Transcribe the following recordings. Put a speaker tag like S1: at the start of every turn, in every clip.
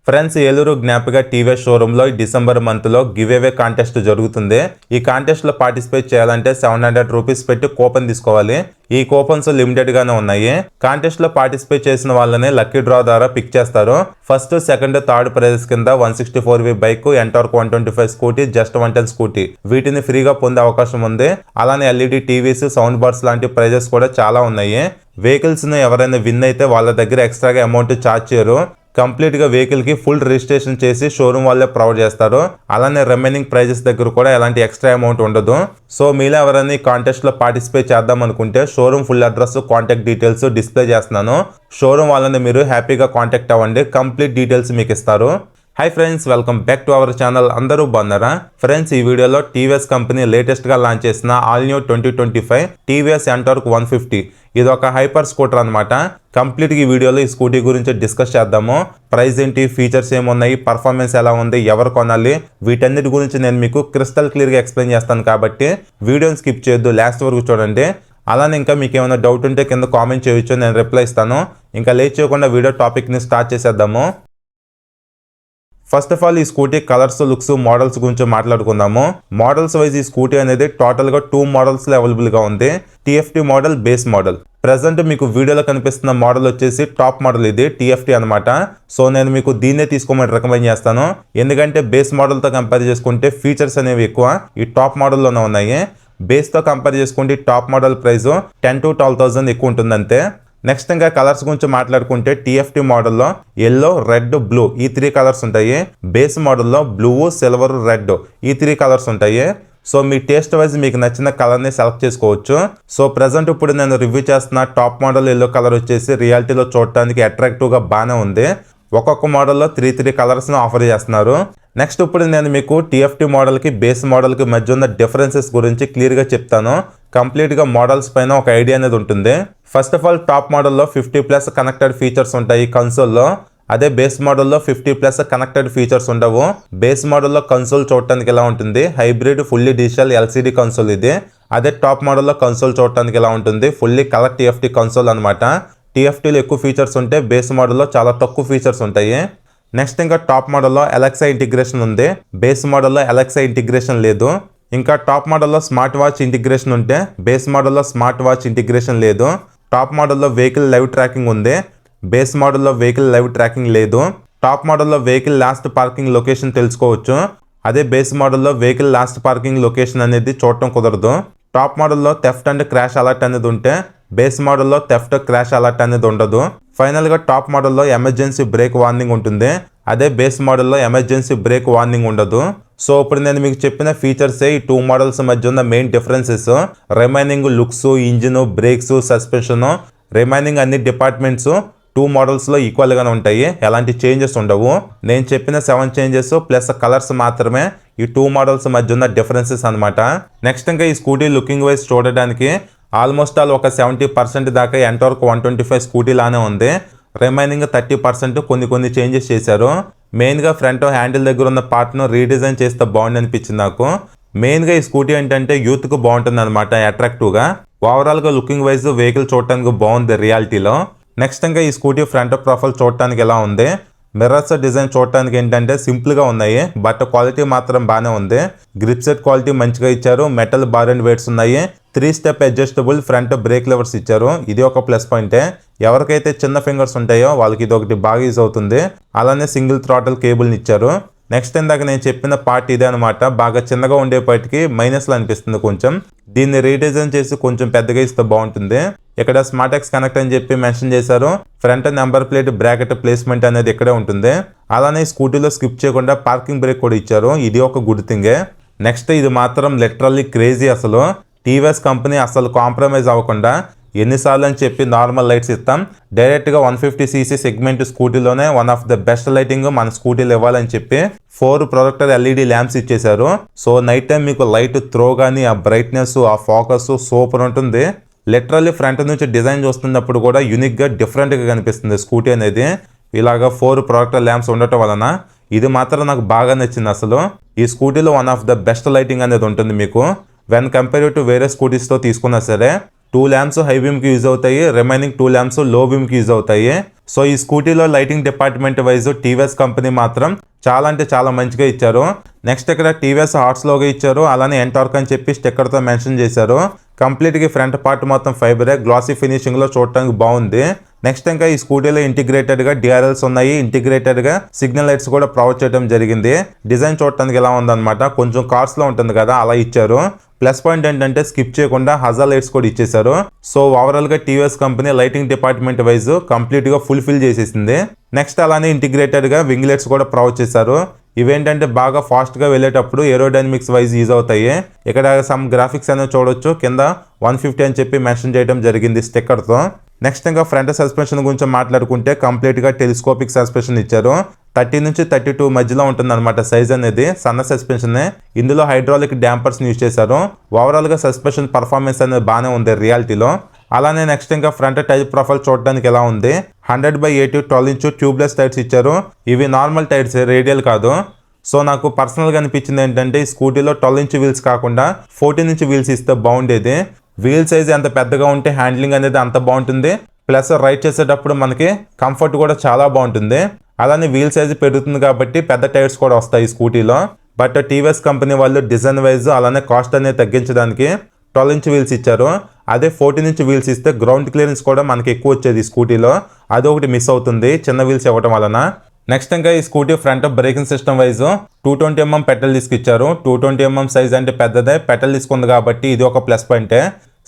S1: Friends, Eluru జ్ఞాపిక TVS షోరూంలో ఈ December మంత్లో గివ్ అవే కాంటెస్ట్ జరుగుతుంది. ఈ కాంటెస్ట్లో పార్టిసిపేట్ చేయాలంటే 700 రూపీస్ పెట్టి కూపన్ తీసుకోవాలి. ఈ కూపన్స్ లిమిటెడ్ గానే ఉన్నాయి. కాంటెస్ట్ లో పార్టిసిపేట్ చేసిన వాళ్ళని లక్కీ డ్రా ద్వారా పిక్ చేస్తారు. ఫస్ట్, సెకండ్, థర్డ్ ప్రైజెస్ కింద 164V bike, NTorq 125 scooty, just 110 scooty వీటిని ఫ్రీగా పొందే అవకాశం ఉంది. అలానే ఎల్ఈడి టీవీస్, సౌండ్ బార్స్ లాంటి ప్రైజెస్ కూడా చాలా ఉన్నాయి. వెహికల్స్ ను ఎవరైనా విన్ అయితే వాళ్ళ దగ్గర ఎక్స్ట్రాగా అమౌంట్ ఛార్జ్ చేయరు. కంప్లీట్ గా వెహికల్ కి ఫుల్ రిజిస్ట్రేషన్ చేసి షోరూమ్ వాళ్ళే ప్రొవైడ్ చేస్తారు. అలానే రిమైనింగ్ ప్రైజెస్ దగ్గర కూడా ఎలాంటి ఎక్స్ట్రా అమౌంట్ ఉండదు. సో మీలో ఎవరైనా ఈ కాంటెస్ట్ లో పార్టిసిపేట్ చేద్దాం అనుకుంటే showroom full address, contact details display చేస్తున్నాను. షోరూమ్ వాళ్ళని మీరు హ్యాపీగా కాంటాక్ట్ అవ్వండి. కంప్లీట్ డీటెయిల్స్ మీకు ఇస్తారు. Hi friends, welcome back to our channel. అందరూ బాగున్నారా ఫ్రెండ్స్? ఈ వీడియోలో టీవీఎస్ కంపెనీ లేటెస్ట్ గా లాంచ్ చేసిన ఆల్ న్యూ 2025 టీవీఎస్ ఎంటార్క్ 150 ఇది ఒక హైపర్ స్కూటర్ అనమాట. కంప్లీట్ ఈ వీడియోలో ఈ స్కూటీ గురించి డిస్కస్ చేద్దాము. ప్రైస్ ఏంటి, ఫీచర్స్ ఏమున్నాయి, పర్ఫార్మెన్స్ ఎలా ఉంది, ఎవరు కొనాలి, వీటన్నిటి గురించి నేను మీకు క్రిస్టల్ క్లియర్ గా ఎక్స్ప్లెయిన్ చేస్తాను. కాబట్టి వీడియోని స్కిప్ చేయొద్దు, లాస్ట్ వరకు చూడండి. అలానే ఇంకా మీకు ఏమైనా డౌట్ ఉంటే కింద కామెంట్ చేయొచ్చు, నేను రిప్లై ఇస్తాను. ఇంకా లేట్ చేయకుండా వీడియో టాపిక్ ని స్టార్ట్ చేసేద్దాము. ఫస్ట్ ఆఫ్ ఆల్, ఈ స్కూటీ కలర్స్, లుక్స్, మోడల్స్ గురించి మాట్లాడుకుందాము. మోడల్స్ వైజ్ ఈ స్కూటీ అనేది టోటల్ గా 2 మోడల్స్ లో అవైలబుల్ గా ఉంది. TFT model, base model. Present మీకు వీడియోలో కనిపిస్తున్న మోడల్ వచ్చేసి టాప్ మోడల్, ఇది టీఎఫ్టీ అనమాట. సో నేను మీకు దీన్నే తీసుకోమని రికమెండ్ చేస్తాను. ఎందుకంటే బేస్ మోడల్ తో కంపేర్ చేసుకుంటే ఫీచర్స్ అనేవి ఎక్కువ ఈ టాప్ మోడల్లోనే ఉన్నాయి. బేస్ తో కంపేర్ చేసుకుంటే టాప్ మోడల్ ప్రైస్ 10 to 12,000 ఎక్కువ ఉంటుంది అంతే. నెక్స్ట్ ఇంకా కలర్స్ గురించి మాట్లాడుకుంటే టీఎఫ్టీ మోడల్లో ఎల్లో, రెడ్, బ్లూ ఈ 3 కలర్స్ ఉంటాయి. బేస్ మోడల్లో బ్లూ, సిల్వర్, రెడ్ ఈ 3 కలర్స్ ఉంటాయి. సో మీ టేస్ట్ వైజ్ మీకు నచ్చిన కలర్ ని సెలెక్ట్ చేసుకోవచ్చు. సో ప్రెసెంట్ ఇప్పుడు నేను రివ్యూ చేస్తున్న టాప్ మోడల్ ఎల్లో కలర్ వచ్చేసి రియాలిటీలో చూడటానికి అట్రాక్టివ్ గా బాగానే ఉంది. ఒక్కొక్క మోడల్లో 3 కలర్స్ ను ఆఫర్ చేస్తున్నారు. నెక్స్ట్ ఇప్పుడు నేను మీకు టీఎఫ్టీ మోడల్ కి బేస్ మోడల్ కి మధ్య ఉన్న డిఫరెన్సెస్ గురించి క్లియర్ గా చెప్తాను. కంప్లీట్ గా మోడల్స్ పైన ఒక ఐడియా అనేది ఉంటుంది. ఫస్ట్ ఆఫ్ ఆల్, టాప్ మోడల్లో 50+ కనెక్టెడ్ ఫీచర్స్ ఉంటాయి కన్సోల్లో. అదే బేస్ మోడల్లో 50+ కనెక్టెడ్ ఫీచర్స్ ఉండవు. బేస్ మోడల్లో కన్సోల్ చూడటానికి ఎలా ఉంటుంది, hybrid fully digital LCD console ఇది. అదే టాప్ మోడల్లో కన్సోల్ చూడటానికి ఎలా ఉంటుంది, ఫుల్లీ కలర్ టీఎఫ్టీ కన్సోల్ అనమాట. టీఎఫ్టీలో ఎక్కువ ఫీచర్స్ ఉంటే బేస్ మోడల్లో చాలా తక్కువ ఫీచర్స్ ఉంటాయి. నెక్స్ట్ ఇంకా టాప్ మోడల్లో అలెక్సా ఇంటిగ్రేషన్ ఉంది. బేస్ మోడల్లో అలెక్సా ఇంటిగ్రేషన్ లేదు. ఇంకా టాప్ మోడల్లో స్మార్ట్ వాచ్ ఇంటిగ్రేషన్ ఉంటే బేస్ మోడల్లో స్మార్ట్ వాచ్ ఇంటిగ్రేషన్ లేదు. టాప్ మోడల్లో వెహికల్ లైవ్ ట్రాకింగ్ ఉంది. బేస్ మోడల్లో వెహికల్ లైవ్ ట్రాకింగ్ లేదు. టాప్ మోడల్లో వెహికల్ లాస్ట్ పార్కింగ్ లొకేషన్ తెలుసుకోవచ్చు. అదే బేస్ మోడల్లో వెహికల్ లాస్ట్ పార్కింగ్ లొకేషన్ అనేది చూడటం కుదరదు. టాప్ మోడల్లో థెఫ్ట్ అండ్ క్రాష్ అలర్ట్ అనేది ఉంటే బేస్ మోడల్లో థెఫ్ట్, క్రాష్ అలర్ట్ అనేది ఉండదు. ఫైనల్ గా టాప్ మోడల్లో ఎమర్జెన్సీ బ్రేక్ వార్నింగ్ ఉంటుంది. అదే బేస్ మోడల్లో ఎమర్జెన్సీ బ్రేక్ వార్నింగ్ ఉండదు. సో ఇప్పుడు నేను మీకు చెప్పిన ఫీచర్స్ ఈ 2 మోడల్స్ మధ్య ఉన్న main differences. Remaining looks, engine, brakes, suspension, remaining అన్ని డిపార్ట్మెంట్స్ 2 మోడల్స్ లో ఈక్వల్ గానే ఉంటాయి. ఎలాంటి చేంజెస్ ఉండవు. నేను చెప్పిన 7 చేంజెస్ ప్లస్ కలర్స్ మాత్రమే ఈ 2 మోడల్స్ మధ్య ఉన్న డిఫరెన్సెస్ అనమాట. నెక్స్ట్ ఇంకా ఈ స్కూటీ లుకింగ్ వైజ్ చూడడానికి ఆల్మోస్ట్ ఆల్ ఒక 70% దాకా ఎంటార్క్ 125 స్కూటీ లానే ఉంది. రిమైనింగ్ 30% కొన్ని చేంజెస్ చేశారు. మెయిన్ గా ఫ్రంట్ హ్యాండిల్ దగ్గర ఉన్న పార్ట్ ను రీడిజైన్ చేస్తే బాగుంది అనిపించింది నాకు. మెయిన్ గా ఈ స్కూటీ ఏంటంటే యూత్ కు బాగుంటుంది అనమాట, అట్రాక్టివ్ గా. ఓవరాల్ గా లుకింగ్ వైజ్ వెహికల్ చూడటానికి బాగుంది రియాలిటీలో. నెక్స్ట్ ఇంకా ఈ స్కూటీ ఫ్రంట్ ప్రొఫైల్ చూడటానికి ఎలా ఉంది, మిర్రర్స్ డిజైన్ చూడటానికి ఏంటంటే సింపుల్ గా ఉన్నాయి, బట్ క్వాలిటీ మాత్రం బాగానే ఉంది. గ్రిప్ సెట్ క్వాలిటీ మంచిగా ఇచ్చారు. మెటల్ బార్ అండ్ వెయిట్స్ ఉన్నాయి. 3 step adjustable front brake levers ఇచ్చారు. ఇది ఒక ప్లస్ పాయింటే. ఎవరికైతే చిన్న ఫింగర్స్ ఉంటాయో వాళ్ళకి ఇది ఒకటి బాగా యూజ్ అవుతుంది. అలానే సింగిల్ థ్రాటల్ కేబుల్ ని ఇచ్చారు. నెక్స్ట్ ఇందాక నేను చెప్పిన పార్ట్ ఇదే అనమాట. బాగా చిన్నగా ఉండేపటికి మైనస్ లో అనిపిస్తుంది కొంచెం. దీన్ని రీడిజైన్ చేసి కొంచెం పెద్దగా ఇస్తే బాగుంటుంది. ఇక్కడ స్మార్ట్ ఎక్స్ కనెక్ట్ అని చెప్పి మెన్షన్ చేశారు. Front number plate bracket placement అనేది ఇక్కడే ఉంటుంది. అలానే స్కూటీలో స్కిప్ చేయకుండా పార్కింగ్ బ్రేక్ కూడా ఇచ్చారు. ఇది ఒక గుడ్ థింగే. నెక్స్ట్ ఇది మాత్రం లిటరల్లీ క్రేజీ. అసలు టీవీఎస్ కంపెనీ అసలు కాంప్రమైజ్ అవ్వకుండా ఎన్నిసార్లు అని చెప్పి నార్మల్ లైట్స్ ఇస్తాం, డైరెక్ట్ గా 150cc సెగ్మెంట్ స్కూటీలోనే one of the best lighting మన స్కూటీలు ఇవ్వాలని చెప్పి 4 ప్రొజెక్టర్ ఎల్ఈడి ల్యాంప్స్ ఇచ్చేసారు. సో నైట్ టైం మీకు లైట్ త్రో గానీ, ఆ బ్రైట్నెస్, ఆ ఫోకస్ సూపర్ ఉంటుంది. లిటరల్లీ ఫ్రంట్ నుంచి డిజైన్ చూస్తున్నప్పుడు కూడా యూనిక్ గా డిఫరెంట్ గా కనిపిస్తుంది స్కూటీ అనేది. ఇలాగా 4 ప్రొజెక్టర్ ల్యాంప్స్ ఉండటం వలన ఇది మాత్రం నాకు బాగా నచ్చింది. అసలు ఈ స్కూటీలో one of the best lighting అనేది ఉంటుంది మీకు. వెన్ కంపేర్ టు వేరే స్కూటీస్తో తీసుకున్నా సరే 2 ల్యాంప్స్ హై బీమ్కి యూజ్ అవుతాయి, రిమైనింగ్ 2 ల్యాంప్స్ లో బీమ్కి యూజ్ అవుతాయి. సో ఈ స్కూటీలో lighting department wise TVS company మాత్రం చాలా అంటే చాలా మంచిగా ఇచ్చారు. నెక్స్ట్ ఇక్కడ టీవీఎస్ హార్ట్స్ లోగా ఇచ్చారు, అలానే ఎంటార్క్ అని చెప్పి స్టిక్కర్తో మెన్షన్ చేశారు. కంప్లీట్గా ఫ్రంట్ పార్ట్ మొత్తం ఫైబరే, గ్లాసీ ఫినిషింగ్లో చూడటానికి బాగుంది. నెక్స్ట్ ఇంకా ఈ స్కూటీలో ఇంటిగ్రేటెడ్గా డిఆర్ఎల్స్ ఉన్నాయి, ఇంటిగ్రేటెడ్గా సిగ్నల్ లైట్స్ కూడా ప్రొవైడ్ చేయడం జరిగింది. డిజైన్ చూడటానికి ఎలా ఉందన్నమాట, కొంచెం కార్స్లో ఉంటుంది కదా అలా ఇచ్చారు. ప్లస్ పాయింట్ ఏంటంటే స్కిప్ చేయకుండా హజార్ లైట్స్ కూడా ఇచ్చేశారు. సో ఓవరాల్గా TVS company lighting department wise కంప్లీట్గా ఫుల్ఫిల్ చేసేసింది. నెక్స్ట్ అలానే ఇంటిగ్రేటెడ్గా వింగ్ లైట్స్ కూడా ప్రొవైడ్ చేశారు. ఇవేంటంటే బాగా ఫాస్ట్గా వెళ్ళేటప్పుడు ఏరోడైనమిక్స్ వైజ్ యూజ్ అవుతాయి. ఇక్కడ సమ్ గ్రాఫిక్స్ అనేవి చూడొచ్చు, కింద 150 అని చెప్పి మెన్షన్ చేయడం జరిగింది స్టిక్కర్తో. నెక్స్ట్ ఇంకా ఫ్రంట్ సస్పెన్షన్ గురించి మాట్లాడుకుంటే కంప్లీట్గా టెలిస్కోపిక్ సస్పెన్షన్ ఇచ్చారు. 30 నుంచి 32 మధ్యలో ఉంటుంది అనమాట సైజ్ అనేది, సన్న సస్పెన్షనే. ఇందులో హైడ్రాలిక్ డ్యాంపర్స్ని యూజ్ చేశారు. ఓవరాల్గా సస్పెన్షన్ పర్ఫార్మెన్స్ అనేది బాగానే ఉంది రియాలిటీలో. అలానే నెక్స్ట్ ఇంకా ఫ్రంట్ టైర్ ప్రొఫైల్ చూడడానికి ఎలా ఉంది, 100/80 12 ఇంచ్ ట్యూబ్లెస్ టైర్స్ ఇచ్చారు. ఇవి నార్మల్ టైర్స్, రేడియల్ కాదు. సో నాకు పర్సనల్గా అనిపించింది ఏంటంటే ఈ స్కూటీలో 12 ఇంచ్ వీల్స్ కాకుండా 14 ఇంచ్ వీల్స్ ఇస్తే బాగుండేది. వీల్ సైజ్ ఎంత పెద్దగా ఉంటే హ్యాండ్లింగ్ అనేది అంత బాగుంటుంది, ప్లస్ రైడ్ చేసేటప్పుడు మనకి కంఫర్ట్ కూడా చాలా బాగుంటుంది. అలానే వీల్ సైజ్ పెరుగుతుంది కాబట్టి పెద్ద టైర్స్ కూడా వస్తాయి ఈ స్కూటీలో. బట్ టీవీఎస్ కంపెనీ వాళ్ళు డిజైన్ వైజ్ అలానే కాస్ట్ అనేది తగ్గించడానికి 12 ఇంచ్ వీల్స్ ఇచ్చారు. అదే 14 ఇంచ్ వీల్స్ ఇస్తే గ్రౌండ్ క్లియరెన్స్ కూడా మనకి ఎక్కువ వచ్చేది ఈ స్కూటీలో, అదొకటి మిస్ అవుతుంది చిన్న వీల్స్ ఇవ్వడం వలన. నెక్స్ట్ ఇంకా ఈ scooty front braking system wise 220mm petrol disc ఇచ్చారు. 220mm సైజ్ అంటే పెద్దదే, పెట్రోల్ డిస్క్ ఉంది కాబట్టి ఇది ఒక ప్లస్ పాయింటే.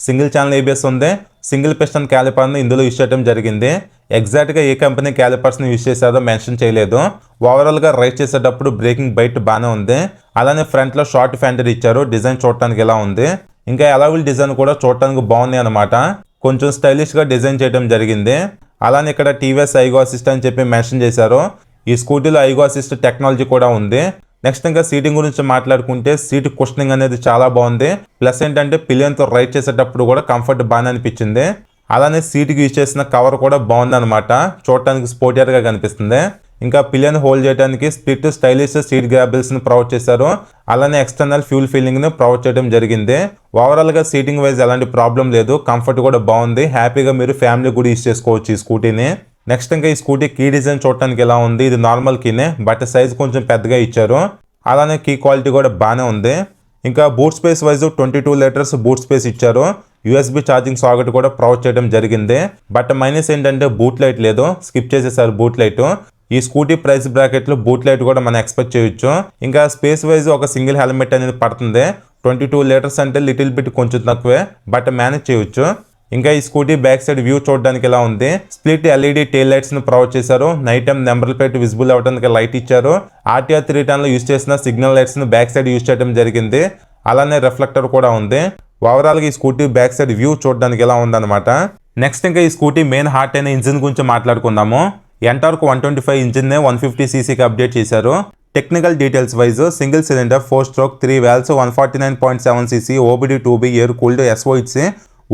S1: సింగిల్ ఛానల్ ఏబిఎస్ ఉంది, సింగిల్ పిస్టన్ క్యాలిపర్ని ఇందులో యూజ్ చేయడం జరిగింది. ఎగ్జాక్ట్గా ఏ కంపెనీ క్యాలిపర్స్ని యూజ్ చేశారో మెన్షన్ చేయలేదు. ఓవరాల్గా రైడ్ చేసేటప్పుడు బ్రేకింగ్ బైట్ బాగానే ఉంది. అలానే ఫ్రంట్లో షార్ట్ ఫెండర్ ఇచ్చారు, డిజైన్ చూడటానికి ఎలా ఉంది. ఇంకా అలావిల్ డిజైన్ కూడా చూడటానికి బాగుంది అనమాట, కొంచెం స్టైలిష్గా డిజైన్ చేయడం జరిగింది. అలానే ఇక్కడ టీవీఎస్ ఐగో అసిస్ట్ అని చెప్పి మెన్షన్ చేశారు. ఈ స్కూటీలో ఐగో అసిస్ట్ టెక్నాలజీ కూడా ఉంది. నెక్స్ట్ ఇంకా సీటింగ్ గురించి మాట్లాడుకుంటే సీట్ కుషనింగ్ అనేది చాలా బాగుంది. ప్లస్ ఏంటంటే పిలియన్తో రైడ్ చేసేటప్పుడు కూడా కంఫర్ట్ బాగానే అనిపించింది. అలానే సీట్కి యూజ్ చేసిన కవర్ కూడా బాగుంది అనమాట, చూడటానికి స్పోర్టియర్గా కనిపిస్తుంది. ఇంకా పిలియన్ హోల్డ్ చేయడానికి స్ప్లిట్ స్టైలిష్ సీట్ గ్రాబిల్స్ని ప్రొవైడ్ చేశారు. అలానే ఎక్స్టర్నల్ ఫ్యూల్ ఫిల్లింగ్ని ప్రొవైడ్ చేయడం జరిగింది. ఓవరాల్గా సీటింగ్ వైజ్ ఎలాంటి ప్రాబ్లం లేదు, కంఫర్ట్ కూడా బాగుంది. హ్యాపీగా మీరు ఫ్యామిలీ కూడా యూజ్ చేసుకోవచ్చు ఈ స్కూటీని. నెక్స్ట్ ఇంకా ఈ స్కూటీ కీ డిజైన్ చూడటానికి ఎలా ఉంది, ఇది నార్మల్ కీనే బట్ సైజ్ కొంచెం పెద్దగా ఇచ్చారు. అలానే కీ క్వాలిటీ కూడా బాగానే ఉంది. ఇంకా boot space wise 22 litres boot space ఇచ్చారు. యూఎస్బి ఛార్జింగ్ సాకెట్ కూడా ప్రొవైడ్ చేయడం జరిగింది. బట్ మైనస్ ఏంటంటే బూట్ లైట్ లేదు, స్కిప్ చేసేసారు బూట్ లైట్. ఈ స్కూటీ ప్రైస్ బ్రాకెట్లో బూట్ లైట్ కూడా మనం ఎక్స్పెక్ట్ చేయొచ్చు. ఇంకా స్పేస్ వైజ్ ఒక సింగిల్ హెల్మెట్ అనేది పడుతుంది. 22 లీటర్స్ అంటే లిటిల్ బిట్ కొంచెం తక్కువే, బట్ మేనేజ్ చేయొచ్చు. ఇంకా ఈ స్కూటీ బ్యాక్ సైడ్ వ్యూ చూడడానికి ఎలా ఉంది, స్ప్లిట్ ఎల్ఈడి టెయిల్ లైట్స్ ని ప్రొవైడ్ చేశారు. Night time number plate visible అవ్వడానికి లైట్ ఇచ్చారు. ఆర్టీఆర్ 3 టన్లో యూజ్ చేసిన సిగ్నల్ లైట్స్ ని బ్యాక్ సైడ్ యూజ్ చేయడం జరిగింది. అలానే రిఫ్లెక్టర్ కూడా ఉంది. ఓవరాల్గా ఈ స్కూటీ బ్యాక్ సైడ్ వ్యూ చూడడానికి ఎలా ఉందన్నమాట. నెక్స్ట్ ఇంకా ఈ స్కూటీ మెయిన్ హార్ట్ అయిన ఇంజిన్ గురించి మాట్లాడుకుందాము. ఎంటార్క్ 125 ఇంజిన్ 150cc అప్డేట్ చేశారు. Technical details wise single cylinder 4 stroke 3 valves 149.7cc OBD 2B air cooled SOHC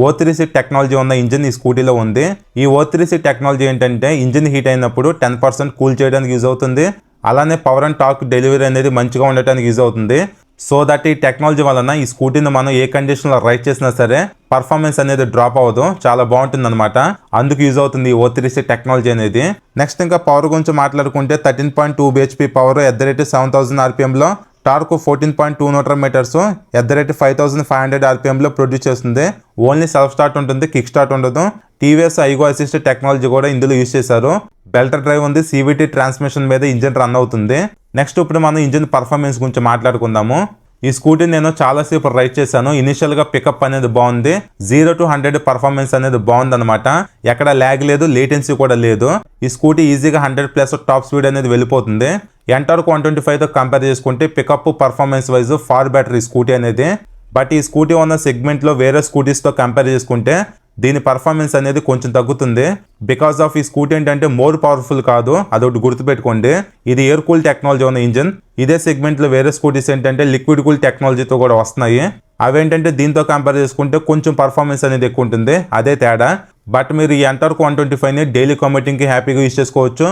S1: O3C technology ఉన్న ఇంజిన్ ఈ స్కూటీలో ఉంది. ఈ O3C టెక్నాలజీ ఏంటంటే ఇంజిన్ హీట్ అయినప్పుడు 10% కూల్ చేయడానికి యూజ్ అవుతుంది. అలానే పవర్ అండ్ టార్క్ డెలివరీ అనేది మంచిగా ఉండటానికి యూజ్ అవుతుంది. సో దట్ ఈ టెక్నాలజీ వలన ఈ స్కూటీని మనం ఏ కండిషన్లో రైడ్ చేసినా సరే పర్ఫార్మెన్స్ అనేది డ్రాప్ అవ్వదు, చాలా బాగుంటుంది అనమాట. అందుకు యూజ్ అవుతుంది ఈ O3C టెక్నాలజీ అనేది. నెక్స్ట్ ఇంకా పవర్ గురించి మాట్లాడుకుంటే 13.2 bhp పవర్ @7000 RPMలో, టార్క్ 14.2 న్యూటన్ మీటర్స్ @5500 RPMలో ప్రొడ్యూస్ చేస్తుంది. ఓన్లీ సెల్ఫ్ స్టార్ట్ ఉంటుంది, కిక్ స్టార్ట్ ఉండదు. టీవీఎస్ ఐగో అసిస్ట్ టెక్నాలజీ కూడా ఇందులో యూజ్ చేశారు. బెల్ట్ డ్రైవ్ ఉంది, CVT ట్రాన్స్మిషన్ మీద ఇంజిన్ రన్ అవుతుంది. నెక్స్ట్ ఇప్పుడు మనం ఇంజిన్ పర్ఫార్మెన్స్ గురించి మాట్లాడుకుందాము. ఈ స్కూటీ నేను చాలాసేపు రైడ్ చేశాను. ఇనిషియల్గా పికప్ అనేది బాగుంది, 0 to 100 పర్ఫార్మెన్స్ అనేది బాగుంది అనమాట. ఎక్కడ ల్యాగ్ లేదు, లేటెన్సీ కూడా లేదు. ఈ స్కూటీ ఈజీగా 100+ టాప్ స్పీడ్ అనేది వెళ్ళిపోతుంది. ఎంటార్క్ 125తో కంపేర్ చేసుకుంటే pickup performance wise far better ఈ స్కూటీ అనేది. బట్ ఈ స్కూటీ ఉన్న సెగ్మెంట్లో వేరే స్కూటీస్తో కంపేర్ చేసుకుంటే దీని పర్ఫార్మెన్స్ అనేది కొంచెం తగ్గుతుంది. బికాస్ ఆఫ్ ఈ స్కూటీ ఏంటంటే మోర్ పవర్ఫుల్ కాదు, అదొకటి గుర్తుపెట్టుకోండి. ఇది ఎయిర్ కూల్ టెక్నాలజీ ఉన్న ఇంజిన్. ఇదే సెగ్మెంట్లో వేరే స్కూటీస్ ఏంటంటే లిక్విడ్ కూల్ టెక్నాలజీతో కూడా వస్తున్నాయి. అవేంటంటే దీంతో కంపేర్ చేసుకుంటే కొంచెం పర్ఫార్మెన్స్ అనేది ఎక్కువ ఉంటుంది, అదే తేడా. బట్ మీరు ఈ ఎంటార్క్ 125ని డైలీ కమ్యూటింగ్కి హ్యాపీగా యూజ్ చేసుకోవచ్చు.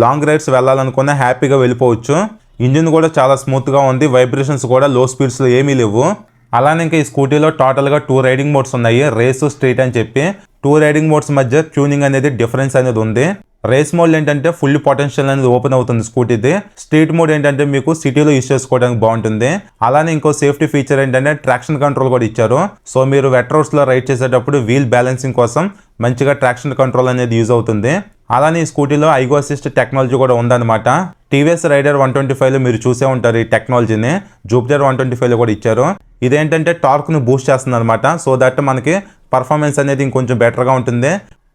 S1: లాంగ్ రైడ్స్ వెళ్ళాలనుకున్నా హ్యాపీగా వెళ్ళిపోవచ్చు. ఇంజిన్ కూడా చాలా స్మూత్గా ఉంది, వైబ్రేషన్స్ కూడా లో స్పీడ్స్లో ఏమీ లేవు. అలానే ఇంకా ఈ స్కూటీలో టోటల్గా 2 రైడింగ్ మోడ్స్ ఉన్నాయి, రేసు, స్ట్రీట్ అని చెప్పి. 2 రైడింగ్ మోడ్స్ మధ్య ట్యూనింగ్ అనేది డిఫరెన్స్ అనేది ఉంది. రేస్ మోడ్ ఏంటంటే ఫుల్ పొటెన్షియల్ అనేది ఓపెన్ అవుతుంది స్కూటీది. స్ట్రీట్ మోడ్ ఏంటంటే మీకు సిటీలో యూస్ చేసుకోవడానికి బాగుంటుంది. అలానే ఇంకో సేఫ్టీ ఫీచర్ ఏంటంటే ట్రాక్షన్ కంట్రోల్ కూడా ఇచ్చారు. సో మీరు వెట్ రోడ్స్ లో రైడ్ చేసేటప్పుడు వీల్ బ్యాలెన్సింగ్ కోసం మంచిగా ట్రాక్షన్ కంట్రోల్ అనేది యూజ్ అవుతుంది. అలానే ఈ స్కూటీలో ఐగో అసిస్ట్ టెక్నాలజీ కూడా ఉందన్నమాట. టీవీఎస్ రైడర్ 125 లో మీరు చూసే ఉంటారు ఈ టెక్నాలజీని. జూపిటర్ 125 లో కూడా ఇచ్చారు. ఇదేంటంటే టార్క్ ను బూస్ట్ చేస్తుంది అనమాట. సో దట్ మనకి పర్ఫార్మెన్స్ అనేది ఇంకొంచెం బెటర్గా ఉంటుంది.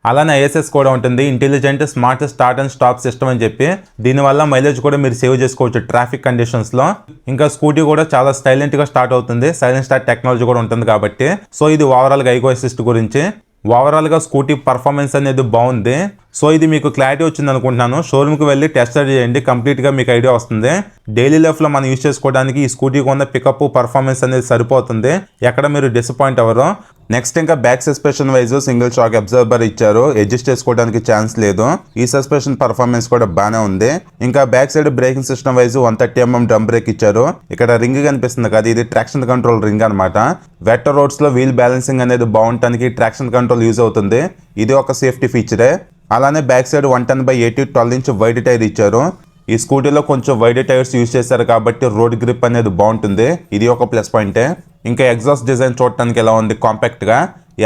S1: అలానే ఐఎస్ఎస్ కూడా ఉంటుంది, intelligent smart start and stop system అని చెప్పి. దీనివల్ల మైలేజ్ కూడా మీరు సేవ్ చేసుకోవచ్చు ట్రాఫిక్ కండిషన్స్ లో. ఇంకా స్కూటీ కూడా చాలా సైలెంట్ గా స్టార్ట్ అవుతుంది, సైలెంట్ స్టార్ట్ టెక్నాలజీ కూడా ఉంటుంది కాబట్టి. సో ఇది ఓవరాల్ గా ఐగో అసిస్ట్ గురించి. ఓవరాల్ గా స్కూటీ పర్ఫార్మెన్స్ అనేది బాగుంది. సో ఇది మీకు క్లారిటీ వచ్చింది అనుకుంటున్నాను. షోరూమ్కి వెళ్ళి టెస్ట్ చేయండి, కంప్లీట్ గా మీకు ఐడియా వస్తుంది. డైలీ లైఫ్ లో మనం యూజ్ చేసుకోవడానికి ఈ స్కూటీకి ఉన్న పికప్ పర్ఫార్మెన్స్ అనేది సరిపోతుంది, ఎక్కడ మీరు డిసప్పాయింట్ అవ్వరు. నెక్స్ట్ ఇంకా back suspension wise single shock absorber ఇచ్చారు, అడ్జస్ట్ చేసుకోవడానికి ఛాన్స్ లేదు. ఈ సస్పెన్షన్ పర్ఫార్మెన్స్ కూడా బాగానే ఉంది. ఇంకా back side breaking system wise 130mm drum break ఇచ్చారు. ఇక్కడ రింగ్ కనిపిస్తుంది కదా, ఇది ట్రాక్షన్ కంట్రోల్ రింగ్ అనమాట. వెట్ రోడ్స్ లో వీల్ బ్యాలెన్సింగ్ అనేది బాగుంటానికి ట్రాక్షన్ కంట్రోల్ యూజ్ అవుతుంది. ఇది ఒక సేఫ్టీ ఫీచరే. అలానే బ్యాక్ సైడ్ 110/80 12" వైడ్ టైర్ ఇచ్చారు. ఈ స్కూటీలో కొంచెం వైడ్ టైర్స్ యూజ్ చేశారు కాబట్టి రోడ్ గ్రిప్ అనేది బాగుంటుంది, ఇది ఒక ప్లస్ పాయింటే. ఇంకా ఎగ్జాస్ట్ డిజైన్ చూడటానికి ఎలా ఉంది, కాంపాక్ట్ గా.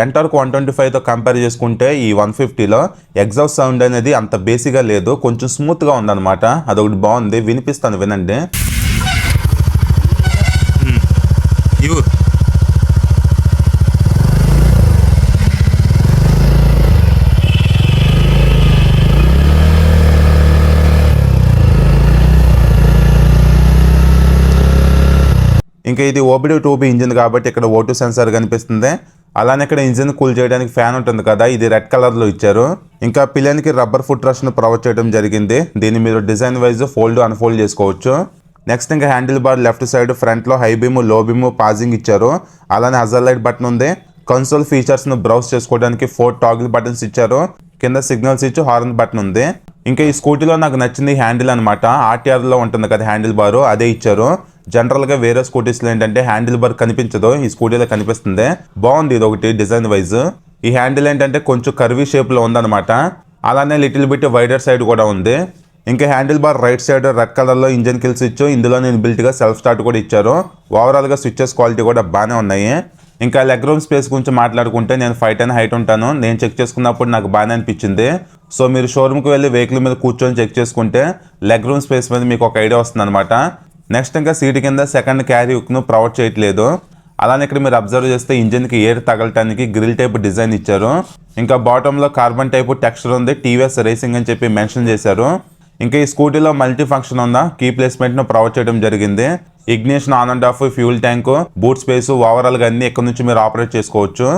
S1: ఎంటార్క్ 125 తో కంపేర్ చేసుకుంటే ఈ 150లో ఎగ్జాస్ట్ సౌండ్ అనేది అంత బేసిక్గా లేదు, కొంచెం స్మూత్ గా ఉందన్నమాట. అదొకటి బాగుంది, వినిపిస్తాను వినండి. ఇంకా ఇది OBD2B ఇంజిన్ కాబట్టి ఇక్కడ O2 సెన్సార్ కనిపిస్తుంది. అలానే ఇక్కడ ఇంజిన్ కూల్ చేయడానికి ఫ్యాన్ ఉంటుంది కదా, ఇది రెడ్ కలర్ లో ఇచ్చారు. ఇంకా పిలియన్ కి రబ్బర్ ఫుట్ రెస్ట్ ను ప్రొవైడ్ చేయడం జరిగింది. దీన్ని మీరు డిజైన్ వైజ్ ఫోల్డ్ అన్ఫోల్డ్ చేసుకోవచ్చు. నెక్స్ట్ ఇంకా handle bar left side front లో high beam, low beam, passing ఇచ్చారు. అలానే హజర్ లైట్ బటన్ ఉంది. కన్సోల్ ఫీచర్స్ ను బ్రౌజ్ చేసుకోవడానికి 4 టాగిల్ బటన్స్ ఇచ్చారు. కింద సిగ్నల్ స్విచ్, హార్న్ బటన్ ఉంది. ఇంకా ఈ స్కూటీలో నాకు నచ్చింది హ్యాండిల్ అనమాట. RTR లో ఉంటుంది కదా హ్యాండిల్ బార్, అదే ఇచ్చారు. జనరల్ గా వేరే స్కూటీస్ లో ఏంటంటే హ్యాండిల్ బార్ కనిపించదు, ఈ స్కూటీలో కనిపిస్తుంది. బాగుంది ఇది ఒకటి డిజైన్ వైజ్. ఈ హ్యాండిల్ ఏంటంటే కొంచెం కర్వీ షేప్ లో ఉందన్నమాట. అలానే లిటిల్ బిట్ వైడర్ సైడ్ కూడా ఉంది. ఇంకా handle bar right side red colour లో ఇంజన్ కిల్ స్విచ్, ఇందులో ఇన్బిల్ట్ గా సెల్ఫ్ స్టార్ట్ కూడా ఇచ్చారు. ఓవరాల్ గా స్విచెస్ క్వాలిటీ కూడా బాగానే ఉన్నాయి. ఇంకా లెగ్ రూమ్ స్పేస్ గురించి మాట్లాడుకుంటే నేను 5'10" హైట్ ఉంటాను. నేను చెక్ చేసుకున్నప్పుడు నాకు బాగానే అనిపించింది. సో మీరు షోరూమ్కి వెళ్ళి వెహికల్ మీద కూర్చొని చెక్ చేసుకుంటే లెగ్ రూమ్ స్పేస్ మీద మీకు ఒక ఐడియా వస్తుంది అనమాట. నెక్స్ట్ ఇంకా సీట్ కింద సెకండ్ క్యారీ హుక్ను ప్రొవైడ్ చేయట్లేదు. అలానే ఇక్కడ మీరు అబ్జర్వ్ చేస్తే ఇంజిన్కి ఎయిర్ తగలటానికి గ్రిల్ టైప్ డిజైన్ ఇచ్చారు. ఇంకా బాటంలో కార్బన్ టైప్ టెక్స్చర్ ఉంది, టీవీఎస్ రేసింగ్ అని చెప్పి మెన్షన్ చేశారు. ఇంకా ఈ స్కూటీలో మల్టీ ఫంక్షన్ ఉందా, కీ ప్లేస్మెంట్ను ప్రొవైడ్ చేయడం జరిగింది. Ignition, on and of, fuel tank, boot space, ఓవరాల్గా అన్ని ఇక్కడ నుంచి మీరు ఆపరేట్ చేసుకోవచ్చు.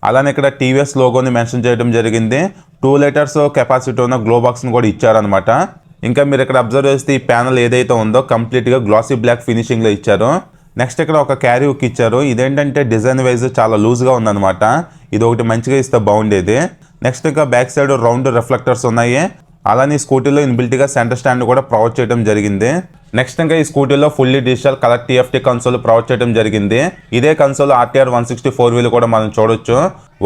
S1: అలానే ఇక్కడ టీవీఎస్ లోగోని మెన్షన్ చేయడం జరిగింది. 2 లీటర్స్ కెపాసిటీ ఉన్న గ్లో బాక్స్ని కూడా ఇచ్చారనమాట. ఇంకా మీరు ఇక్కడ అబ్జర్వ్ చేస్తే ఈ ప్యానల్ ఏదైతే ఉందో కంప్లీట్గా గ్లాసీ బ్లాక్ ఫినిషింగ్లో ఇచ్చారు. నెక్స్ట్ ఇక్కడ ఒక క్యారీ హుక్ ఇచ్చారు. ఇదేంటంటే డిజైన్ వైజ్ చాలా లూజ్గా ఉందన్నమాట, ఇది ఒకటి మంచిగా ఇస్తే బాగుండేది. నెక్స్ట్ ఇంకా బ్యాక్ సైడ్ రౌండ్ రిఫ్లెక్టర్స్ ఉన్నాయి. అలానే స్కూటీలో ఇన్బిల్ట్గా సెంటర్ స్టాండ్ కూడా ప్రొవైడ్ చేయడం జరిగింది. నెక్స్ట్ ఇంకా ఈ స్కూటీలో fully digital colour TFT console provide చేయడం జరిగింది. ఇదే కన్సోల్ RTR 164 కూడా మనం చూడొచ్చు.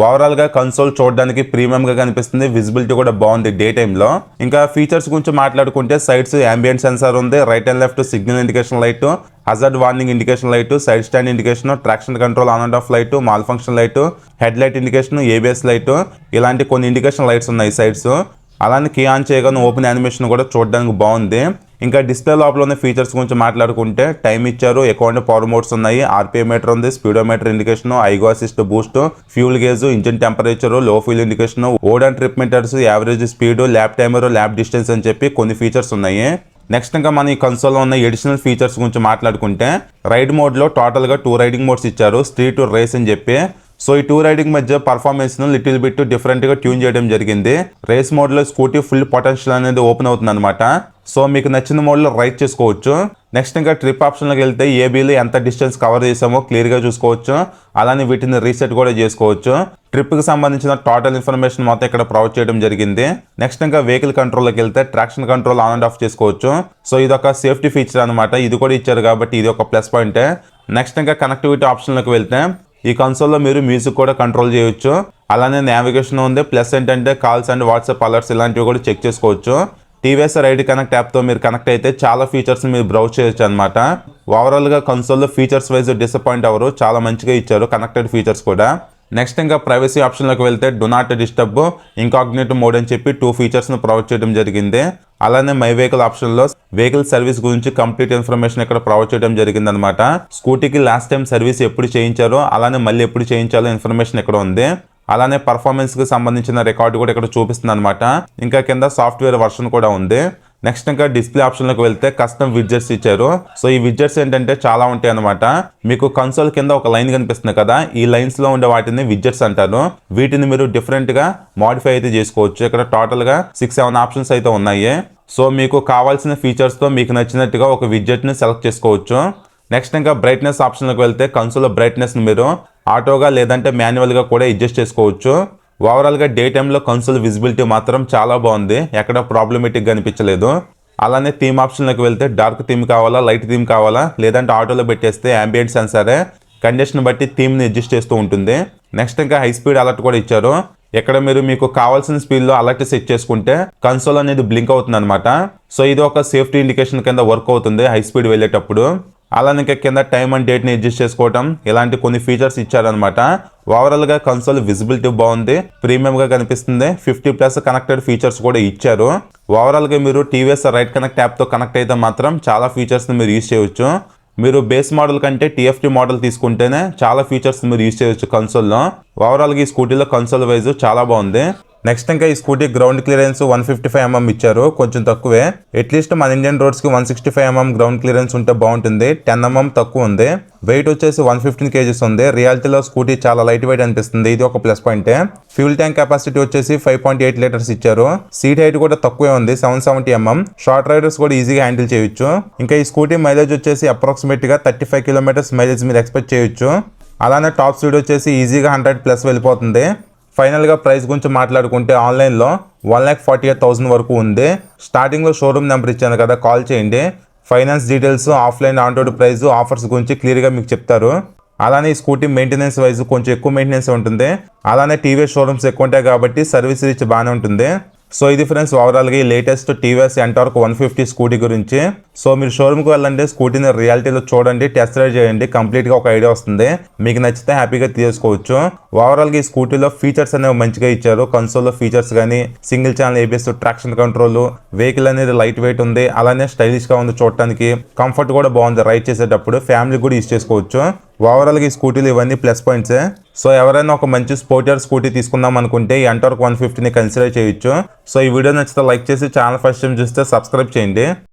S1: ఓవరాల్ గా కన్సోల్ చూడడానికి ప్రీమియం గా కనిపిస్తుంది, విజిబిలిటీ కూడా బాగుంది డే టైంలో. ఇంకా ఫీచర్స్ గురించి మాట్లాడుకుంటే సైడ్స్ యాంబియంట్ సెన్సార్ ఉంది, right and left signal indication light, hazard warning indication light, side stand indication, traction control on and of light, mall function light, head light indication, ABS light, ఇలాంటి కొన్ని indication lights ఉన్నాయి sides. అలానే key on చేయగానే open animation కూడా చూడడానికి బాగుంది. ఇంకా display లోపల ఉన్న ఫీచర్స్ గురించి మాట్లాడుకుంటే టైం ఇచ్చారు, ఎక్కువ పవర్ మోడ్స్ ఉన్నాయి, RPM మీటర్ ఉంది, speedometer indication, iGO assist boost, fuel gauge, engine temperature, low fuel indication, odo and trip meters, average speed, lap timer, lap distance అని చెప్పి కొన్ని ఫీచర్స్ ఉన్నాయి. నెక్స్ట్ ఇంకా మన ఈ కన్సోల్లో ఉన్న ఎడిషనల్ ఫీచర్స్ గురించి మాట్లాడుకుంటే రైడ్ మోడ్లో టోటల్గా 2 రైడింగ్ మోడ్స్ ఇచ్చారు, స్ట్రీట్, రేస్ అని చెప్పి. సో ఈ 2 రైడింగ్ మధ్య పర్ఫార్మెన్స్ ను లిటిల్ బిట్ డిఫరెంట్ గా ట్యూన్ చేయడం జరిగింది. రేస్ మోడ్ లో స్కూటీ ఫుల్ పొటెన్షియల్ అనేది ఓపెన్ అవుతుంది అనమాట. సో మీకు నచ్చిన మోడ్ లో రైడ్ చేసుకోవచ్చు. నెక్స్ట్ ఇంకా ట్రిప్ ఆప్షన్లోకి వెళ్తే ఏబీలో ఎంత డిస్టెన్స్ కవర్ చేసామో క్లియర్ గా చూసుకోవచ్చు. అలానే వీటిని రీసెట్ కూడా చేసుకోవచ్చు. ట్రిప్ కి సంబంధించిన టోటల్ ఇన్ఫర్మేషన్ మొత్తం ఇక్కడ ప్రొవైడ్ చేయడం జరిగింది. నెక్స్ట్ ఇంకా వెహికల్ కంట్రోల్లోకి వెళ్తే traction control on and of చేసుకోవచ్చు. సో ఇది ఒక సేఫ్టీ ఫీచర్ అనమాట, ఇది కూడా ఇచ్చారు కాబట్టి ఇది ఒక ప్లస్ పాయింటే. నెక్స్ట్ ఇంకా కనెక్టివిటీ ఆప్షన్లోకి వెళ్తే ఈ కన్సోల్లో మీరు మ్యూజిక్ కూడా కంట్రోల్ చేయొచ్చు. అలానే నావిగేషన్ ఉంది. ప్లస్ ఏంటంటే కాల్స్ అండ్ వాట్సాప్ అలర్ట్స్ ఇలాంటివి కూడా చెక్ చేసుకోవచ్చు. టీవీఎస్ రైడ్ కనెక్ట్ యాప్తో మీరు కనెక్ట్ అయితే చాలా ఫీచర్స్ మీరు బ్రౌజ్ చేయొచ్చు అనమాట. ఓవరాల్గా కన్సోల్లో ఫీచర్స్ వైజ్ డిసప్పాయింట్ అవ్వరు, చాలా మంచిగా ఇచ్చారు కనెక్టెడ్ ఫీచర్స్ కూడా. నెక్స్ట్ ఇంకా ప్రైవసీ ఆప్షన్లోకి వెళ్తే డు నాట్ డిస్టర్బ్, ఇంకాగ్నేటివ్ మోడ్ అని చెప్పి 2 ఫీచర్స్ను ప్రొవైడ్ చేయడం జరిగింది. అలానే మై వెహికల్ ఆప్షన్లో వెహికల్ సర్వీస్ గురించి కంప్లీట్ ఇన్ఫర్మేషన్ ఇక్కడ ప్రొవైడ్ చేయడం జరిగింది అనమాట. స్కూటీకి లాస్ట్ టైం సర్వీస్ ఎప్పుడు చేయించారో అలానే మళ్ళీ ఎప్పుడు చేయించాలో ఇన్ఫర్మేషన్ ఇక్కడ ఉంది. అలానే పర్ఫార్మెన్స్కి సంబంధించిన రికార్డు కూడా ఇక్కడ చూపిస్తుంది అనమాట. ఇంకా కింద సాఫ్ట్వేర్ వర్షన్ కూడా ఉంది. నెక్స్ట్ ఇంకా డిస్ప్లే ఆప్షన్లోకి వెళ్తే కస్టమ్ విడ్జెట్స్ ఇచ్చారు. సో ఈ విడ్జెట్స్ ఏంటంటే చాలా ఉంటాయి అనమాట. మీకు కన్సోల్ కింద ఒక లైన్ కనిపిస్తుంది కదా, ఈ లైన్స్ లో ఉండే వాటిని విడ్జెట్స్ అంటారు. వీటిని మీరు డిఫరెంట్ గా మోడిఫై అయితే చేసుకోవచ్చు. ఇక్కడ టోటల్ గా 6-7 ఆప్షన్స్ అయితే ఉన్నాయి. సో మీకు కావాల్సిన ఫీచర్స్ తో మీకు నచ్చినట్టుగా ఒక విడ్జెట్ ని సెలెక్ట్ చేసుకోవచ్చు. నెక్స్ట్ ఇంకా బ్రైట్నెస్ ఆప్షన్లోకి వెళ్తే కన్సోల్ బ్రైట్నెస్ ని మీరు ఆటోగా లేదంటే మాన్యువల్గా కూడా అడ్జస్ట్ చేసుకోవచ్చు. ఓవరాల్గా డే టైంలో కన్సోల్ విజిబిలిటీ మాత్రం చాలా బాగుంది, ఎక్కడ ప్రాబ్లమేటిక్గా అనిపించలేదు. అలానే థీమ్ ఆప్షన్లోకి వెళ్తే డార్క్ థీమ్ కావాలా, లైట్ థీమ్ కావాలా, లేదంటే ఆటోలో పెట్టేస్తే అంబియంట్ సెన్సారే కండిషన్ బట్టి థీమ్ని అడ్జస్ట్ చేస్తూ ఉంటుంది. నెక్స్ట్ ఇంకా హై స్పీడ్ అలర్ట్ కూడా ఇచ్చారు. ఇక్కడ మీరు మీకు కావాల్సిన స్పీడ్లో అలర్ట్ సెట్ చేసుకుంటే కన్సోల్ అనేది బ్లింక్ అవుతుంది అనమాట. సో ఇది ఒక సేఫ్టీ ఇండికేషన్ కింద వర్క్ అవుతుంది హై స్పీడ్ వెళ్ళేటప్పుడు. అలానే ఇంకా కింద టైమ్ అండ్ డేట్ని అడ్జస్ట్ చేసుకోవటం ఇలాంటి కొన్ని ఫీచర్స్ ఇచ్చారనమాట. ఓవరాల్గా కన్సోల్ విజిబిలిటీ బాగుంది, ప్రీమియంగా కనిపిస్తుంది. 50+ కనెక్టెడ్ ఫీచర్స్ కూడా ఇచ్చారు. ఓవరాల్గా మీరు టీవీఎస్ రైట్ కనెక్ట్ యాప్తో కనెక్ట్ అయితే మాత్రం చాలా ఫీచర్స్ని మీరు యూజ్ చేయవచ్చు. మీరు బేస్ మోడల్ కంటే TFT మోడల్ తీసుకుంటేనే చాలా ఫీచర్స్ మీరు యూజ్ చేయవచ్చు కన్సోల్లో. ఓవరాల్గా ఈ స్కూటీలో కన్సోల్ వైజ్ చాలా బాగుంది. నెక్స్ట్ ఇంకా ఈ స్కూటీ గ్రౌండ్ క్లియరెన్స్ 155 mm ఇచ్చారు, కొంచెం తక్కువే. అట్లీస్ట్ మన ఇండియన్ రోడ్స్కి 165 mm గ్రౌండ్ క్లియరెన్స్ ఉంటే బాగుంటుంది. 10 mm తక్కువ ఉంది. వెయిట్ వచ్చేసి 115 kgs ఉంది. రియాలిటీలో స్కూటీ చాలా లైట్ వెయిట్ అనిపిస్తుంది, ఇది ఒక ప్లస్ పాయింటే. ఫ్యూల్ ట్యాంక్ కెపాసిటీ వచ్చేసి 5.8 లీటర్స్ ఇచ్చారు. సీట్ హైట్ కూడా తక్కువే ఉంది, 770 mm. షార్ట్ రైడర్స్ కూడా ఈజీగా హ్యాండిల్ చేయొచ్చు. ఇంకా ఈ స్కూటీ మైలేజ్ వచ్చేసి అప్రాక్సిమేట్ గా 35 km మైలేజ్ మీరు ఎక్స్పెక్ట్ చేయొచ్చు. అలానే టాప్ స్పీడ్ వచ్చేసి ఈజీగా 100+ వెళ్ళిపోతుంది. ఫైనల్గా ప్రైస్ గురించి మాట్లాడుకుంటే ఆన్లైన్లో 1,48,000 వరకు ఉంది. స్టార్టింగ్లో షోరూమ్ నెంబర్ ఇచ్చాను కదా, కాల్ చేయండి. Finance details, offline on road price, offers గురించి క్లియర్గా మీకు చెప్తారు. అలానే ఈ స్కూటీ మెయింటెనెన్స్ వైజ్ కొంచెం ఎక్కువ మెయింటెనెన్స్ ఉంటుంది. అలానే టీవీఎస్ షోరూమ్స్ ఎక్కువ ఉంటాయి కాబట్టి సర్వీస్ రీచ్ బాగానే ఉంటుంది. సో ఇది ఫ్రెండ్స్ ఓవరాల్గా ఈ లేటెస్ట్ టీవీఎస్ ఎంటార్క్ 150 స్కూటీ గురించి. సో మీరు షోరూమ్కి వెళ్ళండి, స్కూటీని రియాలిటీలో చూడండి, టెస్ట్ రైడ్ చేయండి, కంప్లీట్గా ఒక ఐడియా వస్తుంది. మీకు నచ్చితే హ్యాపీగా తీసుకోవచ్చు. ఓవరాల్గా ఈ స్కూటీలో ఫీచర్స్ అనేవి మంచిగా ఇచ్చారు. కన్సోల్లో ఫీచర్స్ కానీ single channel ABS, traction control, vehicle అనేది లైట్ వెయిట్ ఉంది. అలానే స్టైలిష్గా ఉంది చూడటానికి, కంఫర్ట్ కూడా బాగుంది రైడ్ చేసేటప్పుడు, ఫ్యామిలీ కూడా యూజ్ చేసుకోవచ్చు. ఓవరాల్గా ఈ స్కూటీలు ఇవన్నీ ప్లస్ పాయింట్సే. సో ఎవరైనా ఒక మంచి స్పోర్టియర్ స్కూటీ తీసుకుందాం అనుకుంటే ఈ ఎంటార్క్ 150ని కన్సిడర్ చేయొచ్చు. సో ఈ వీడియో నచ్చితే లైక్ చేసి ఛానల్ ఫస్ట్ టైం చూస్తే సబ్స్క్రైబ్ చేయండి.